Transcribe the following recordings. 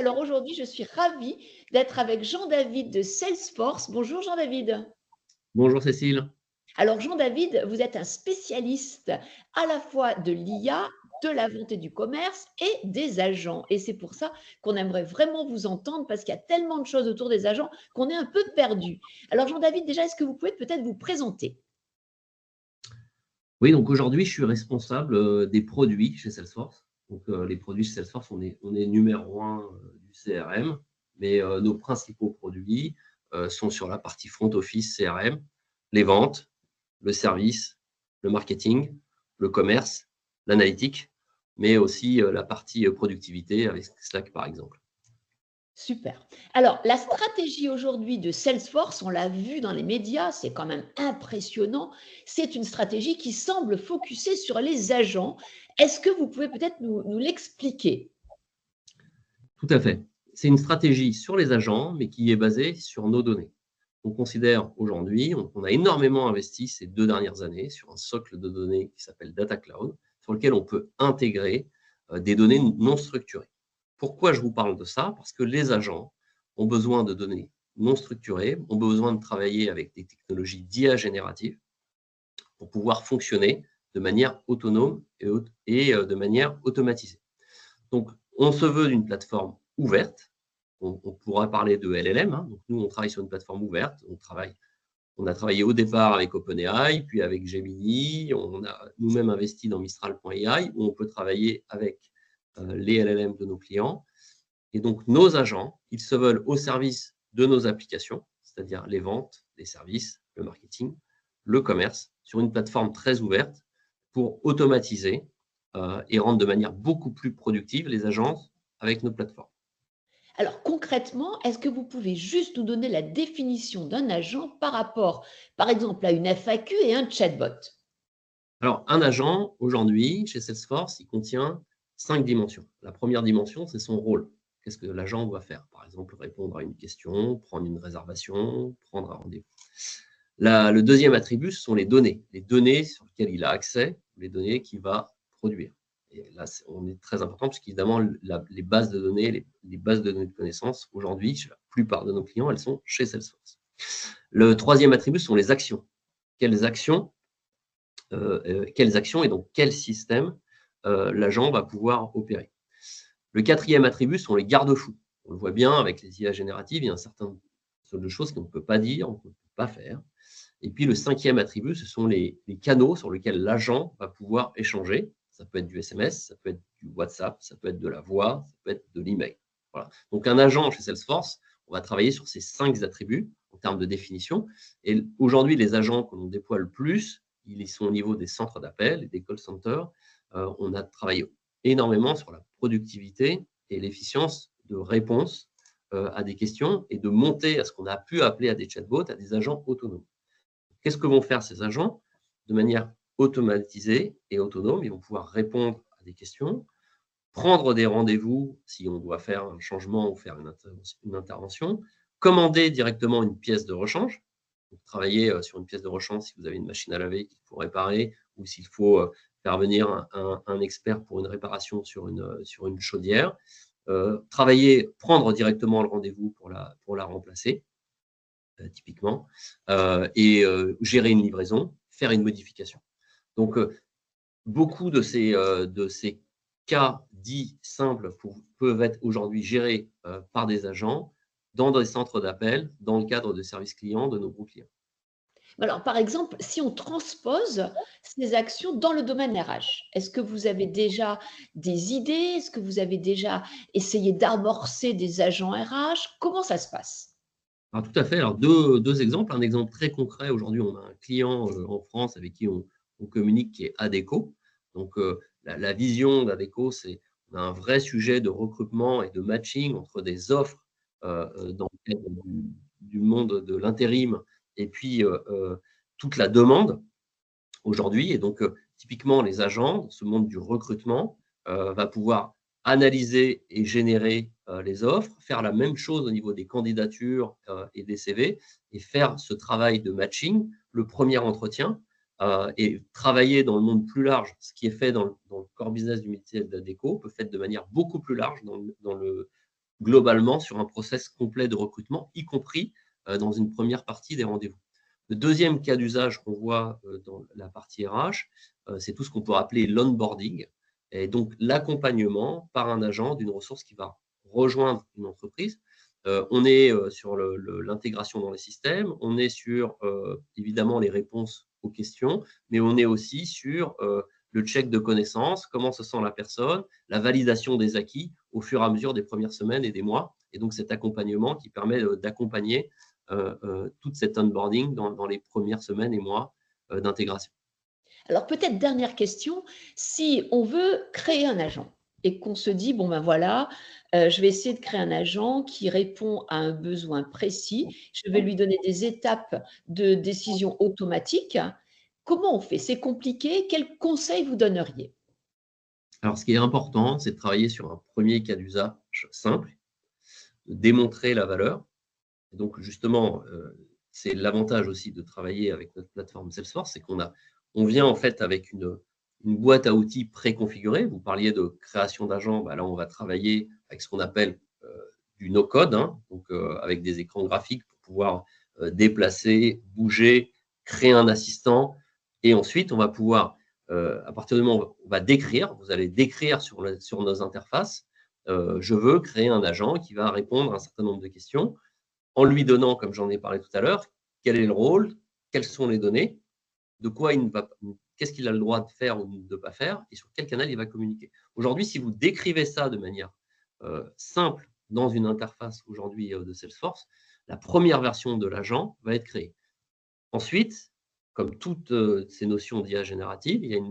Alors aujourd'hui, je suis ravie d'être avec Jean-David de Salesforce. Bonjour Jean-David. Bonjour Cécile. Alors Jean-David, vous êtes un spécialiste à la fois de l'IA, de la vente et du commerce et des agents. Et c'est pour ça qu'on aimerait vraiment vous entendre parce qu'il y a tellement de choses autour des agents qu'on est un peu perdu. Alors Jean-David, déjà, est-ce que vous pouvez peut-être vous présenter? Oui, donc aujourd'hui, je suis responsable des produits chez Salesforce. Donc, les produits chez Salesforce, on est numéro un du CRM, mais nos principaux produits sont sur la partie front office CRM, les ventes, le service, le marketing, le commerce, l'analytique, mais aussi la partie productivité avec Slack par exemple. Super. Alors, la stratégie aujourd'hui de Salesforce, on l'a vu dans les médias, c'est quand même impressionnant. C'est une stratégie qui semble focuser sur les agents. Est-ce que vous pouvez peut-être nous l'expliquer? Tout à fait. C'est une stratégie sur les agents, mais qui est basée sur nos données. On considère aujourd'hui, on a énormément investi ces 2 dernières années sur un socle de données qui s'appelle Data Cloud, sur lequel on peut intégrer des données non structurées. Pourquoi je vous parle de ça? Parce que les agents ont besoin de données non structurées, ont besoin de travailler avec des technologies d'IA générative pour pouvoir fonctionner de manière autonome et de manière automatisée. Donc, on se veut d'une plateforme ouverte. On pourra parler de LLM, hein. Donc, nous, on travaille sur une plateforme ouverte. On a travaillé au départ avec OpenAI, puis avec Gemini. On a nous-mêmes investi dans Mistral.ai, où on peut travailler avec les LLM de nos clients. Et donc, nos agents, ils se veulent au service de nos applications, c'est-à-dire les ventes, les services, le marketing, le commerce, sur une plateforme très ouverte pour automatiser et rendre de manière beaucoup plus productive les agences avec nos plateformes. Alors concrètement, est-ce que vous pouvez juste nous donner la définition d'un agent par rapport, par exemple, à une FAQ et un chatbot? Alors, un agent, aujourd'hui, chez Salesforce, il contient 5 dimensions. La première dimension, c'est son rôle. Qu'est-ce que l'agent doit faire? Par exemple, répondre à une question, prendre une réservation, prendre un rendez-vous. Le deuxième attribut, ce sont les données sur lesquelles il a accès, les données qu'il va produire. Et là, on est très important parce qu'évidemment, les bases de données, les bases de données de connaissances, aujourd'hui, chez la plupart de nos clients, elles sont chez Salesforce. Le troisième attribut, ce sont les actions. Quelles actions, quelles actions et donc quel système l'agent va pouvoir opérer. Le quatrième attribut sont les garde-fous. On le voit bien avec les IA génératives, il y a un certain nombre de choses qu'on ne peut pas dire, on ne peut pas faire. Et puis le cinquième attribut, ce sont les canaux sur lesquels l'agent va pouvoir échanger. Ça peut être du SMS, ça peut être du WhatsApp, ça peut être de la voix, ça peut être de l'email. Voilà. Donc un agent chez Salesforce, on va travailler sur ces 5 attributs en termes de définition. Et aujourd'hui, les agents que l'on déploie le plus, ils sont au niveau des centres d'appel et des call centers. On a travaillé énormément sur la productivité et l'efficience de réponse à des questions et de monter à ce qu'on a pu appeler à des chatbots, à des agents autonomes. Qu'est-ce que vont faire ces agents? De manière automatisée et autonome, ils vont pouvoir répondre à des questions, prendre des rendez-vous si on doit faire un changement ou faire une intervention, commander directement une pièce de rechange, donc travailler sur une pièce de rechange si vous avez une machine à laver qu'il faut réparer ou s'il faut faire venir un expert pour une réparation sur une chaudière, travailler, prendre directement le rendez-vous pour la remplacer, typiquement, et gérer une livraison, faire une modification. Donc, beaucoup de ces cas dits simples peuvent être aujourd'hui gérés par des agents dans des centres d'appel, dans le cadre de services clients de nos gros clients. Alors par exemple, si on transpose ces actions dans le domaine RH, est-ce que vous avez déjà des idées? Est-ce que vous avez déjà essayé d'amorcer des agents RH? Comment ça se passe? Alors tout à fait. Alors deux exemples. Un exemple très concret, aujourd'hui, on a un client en France avec qui on communique qui est Adecco. Donc la vision d'Adecco, c'est on a un vrai sujet de recrutement et de matching entre des offres dans le cadre du monde de l'intérim et puis toute la demande aujourd'hui. Et donc typiquement, les agents, dans ce monde du recrutement, va pouvoir analyser et générer les offres, faire la même chose au niveau des candidatures et des CV et faire ce travail de matching, le premier entretien, et travailler dans le monde plus large. Ce qui est fait dans le core business du métier d'Adecco peut être fait de manière beaucoup plus large dans le globalement sur un process complet de recrutement, y compris dans une première partie des rendez-vous. Le deuxième cas d'usage qu'on voit dans la partie RH, c'est tout ce qu'on peut appeler l'onboarding, et donc l'accompagnement par un agent d'une ressource qui va rejoindre une entreprise. On est sur l'intégration dans les systèmes, on est sur évidemment les réponses aux questions, mais on est aussi sur le check de connaissances, comment se sent la personne, la validation des acquis au fur et à mesure des premières semaines et des mois. Et donc cet accompagnement qui permet d'accompagner tout cet onboarding dans les premières semaines et mois d'intégration. Alors peut-être dernière question, si on veut créer un agent et qu'on se dit, bon ben voilà, je vais essayer de créer un agent qui répond à un besoin précis, je vais lui donner des étapes de décision automatique. Comment on fait? C'est compliqué. Quels conseils vous donneriez? Alors, ce qui est important, c'est de travailler sur un premier cas d'usage simple, de démontrer la valeur. Et donc, justement, c'est l'avantage aussi de travailler avec notre plateforme Salesforce, c'est on vient en fait avec une boîte à outils préconfigurée. Vous parliez de création d'agents, bah là, on va travailler avec ce qu'on appelle du no-code, hein, donc avec des écrans graphiques pour pouvoir déplacer, bouger, créer un assistant. Et ensuite, on va pouvoir, à partir du moment où on va décrire, vous allez décrire sur nos interfaces, je veux créer un agent qui va répondre à un certain nombre de questions en lui donnant, comme j'en ai parlé tout à l'heure, quel est le rôle, quelles sont les données, de quoi qu'est-ce qu'il a le droit de faire ou de ne pas faire, et sur quel canal il va communiquer. Aujourd'hui, si vous décrivez ça de manière simple dans une interface aujourd'hui de Salesforce, la première version de l'agent va être créée. Ensuite, comme toutes ces notions d'IA générative, il y a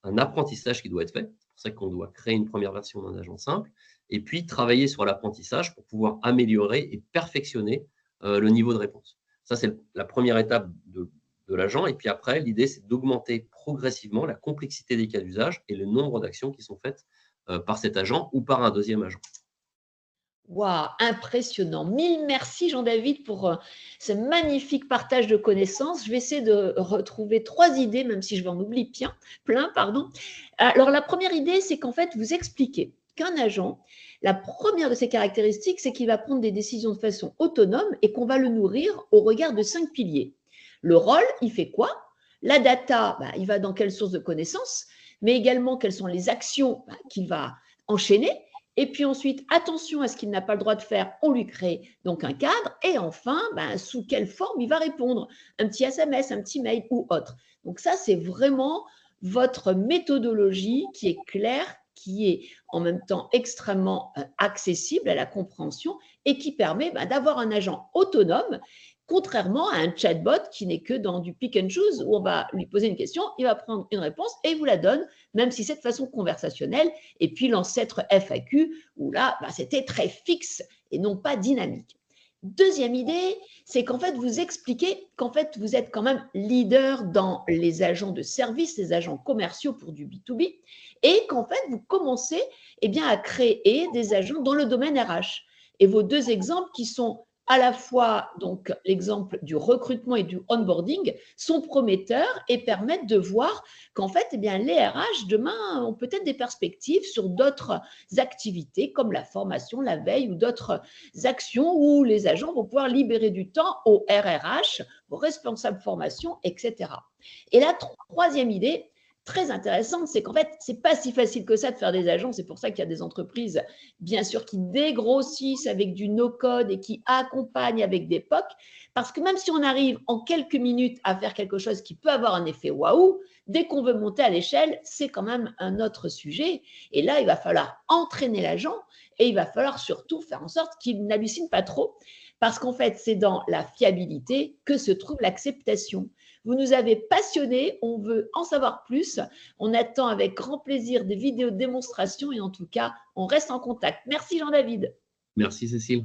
un apprentissage qui doit être fait. C'est pour ça qu'on doit créer une première version d'un agent simple et puis travailler sur l'apprentissage pour pouvoir améliorer et perfectionner le niveau de réponse. Ça, c'est la première étape de l'agent. Et puis après, l'idée, c'est d'augmenter progressivement la complexité des cas d'usage et le nombre d'actions qui sont faites par cet agent ou par un deuxième agent. Waouh, impressionnant. Mille merci Jean-David pour ce magnifique partage de connaissances. Je vais essayer de retrouver 3 idées, même si je vais en oublier plein, pardon. Alors la première idée, c'est qu'en fait, vous expliquez qu'un agent, la première de ses caractéristiques, c'est qu'il va prendre des décisions de façon autonome et qu'on va le nourrir au regard de 5 piliers. Le rôle, il fait quoi? La data, bah, il va dans quelle source de connaissances, mais également quelles sont les actions qu'il va enchaîner. Et puis ensuite, attention à ce qu'il n'a pas le droit de faire, on lui crée donc un cadre. Et enfin, ben, sous quelle forme il va répondre? Un petit SMS, un petit mail ou autre. Donc ça, c'est vraiment votre méthodologie qui est claire, qui est en même temps extrêmement accessible à la compréhension et qui permet ben, d'avoir un agent autonome, contrairement à un chatbot qui n'est que dans du pick and choose où on va lui poser une question, il va prendre une réponse et il vous la donne, même si c'est de façon conversationnelle. Et puis l'ancêtre FAQ, où là, bah, c'était très fixe et non pas dynamique. Deuxième idée, c'est qu'en fait, vous expliquez qu'en fait, vous êtes quand même leader dans les agents de service, les agents commerciaux pour du B2B, et qu'en fait, vous commencez eh bien, à créer des agents dans le domaine RH. Et vos 2 exemples qui sont à la fois donc l'exemple du recrutement et du onboarding sont prometteurs et permettent de voir qu'en fait, eh bien, les RH demain ont peut-être des perspectives sur d'autres activités comme la formation, la veille ou d'autres actions où les agents vont pouvoir libérer du temps aux RRH, aux responsables formation, etc. Et la troisième idée, très intéressante, c'est qu'en fait, c'est pas si facile que ça de faire des agents. C'est pour ça qu'il y a des entreprises, bien sûr, qui dégrossissent avec du no-code et qui accompagnent avec des POC. Parce que même si on arrive en quelques minutes à faire quelque chose qui peut avoir un effet waouh, dès qu'on veut monter à l'échelle, c'est quand même un autre sujet. Et là, il va falloir entraîner l'agent et il va falloir surtout faire en sorte qu'il n'hallucine pas trop. Parce qu'en fait, c'est dans la fiabilité que se trouve l'acceptation. Vous nous avez passionnés, on veut en savoir plus. On attend avec grand plaisir des vidéos de démonstration et en tout cas, on reste en contact. Merci Jean-David. Merci Cécile.